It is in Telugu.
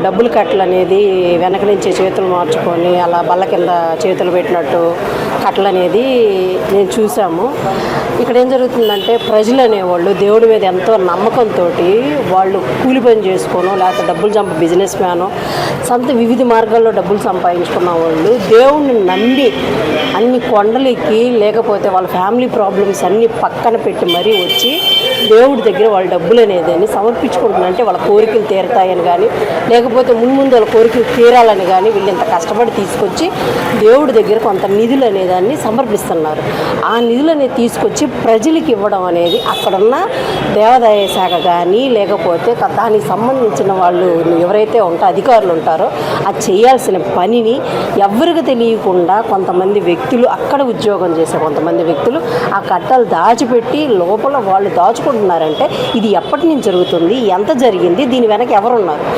డబ్బులు కట్టలు అనేది వెనక నుంచి చేతులు మార్చుకొని అలా బల్ల కింద చేతులు పెట్టినట్టు కట్టలు అనేది నేను చూసాము. ఇక్కడ ఏం జరుగుతుందంటే ప్రజలు అనేవాళ్ళు దేవుడి మీద ఎంతో నమ్మకంతో వాళ్ళు కూలి పని చేసుకోనో లేకపోతే డబ్బులు బిజినెస్ మ్యానో వివిధ మార్గాల్లో డబ్బులు సంపాదించుకున్న వాళ్ళు దేవుణ్ణి నమ్మి అన్ని కొండలకి లేకపోతే వాళ్ళ ఫ్యామిలీ ప్రాబ్లమ్స్ అన్నీ పక్కన పెట్టి మరీ వచ్చి దేవుడి దగ్గర వాళ్ళ డబ్బులు అనేది సమర్పించుకుంటున్నారంటే వాళ్ళ కోరికలు తీరుతాయని కానీ లేకపోతే ముందు వాళ్ళ కోరికలు తీరాలని కానీ వీళ్ళు ఇంత కష్టపడి తీసుకొచ్చి దేవుడి దగ్గర కొంత నిధులు అనేదాన్ని సమర్పిస్తున్నారు. ఆ నిధులు అనేది తీసుకొచ్చి ప్రజలకు ఇవ్వడం అనేది అక్కడున్న దేవాదాయ శాఖ కానీ లేకపోతే దానికి సంబంధించిన వాళ్ళు ఎవరైతే అధికారులు ఉంటారో అది చేయాల్సిన పనిని ఎవరికి తెలియకుండా కొంతమంది వ్యక్తులు అక్కడ ఉద్యోగం చేసే కొంతమంది వ్యక్తులు ఆ కట్టలు దాచిపెట్టి లోపల వాళ్ళు దాచుకుంటున్నారంటే ఇది ఎప్పటి నుంచి జరుగుతుంది, ఎంత జరిగింది, దీని వెనక ఎవరున్నారు?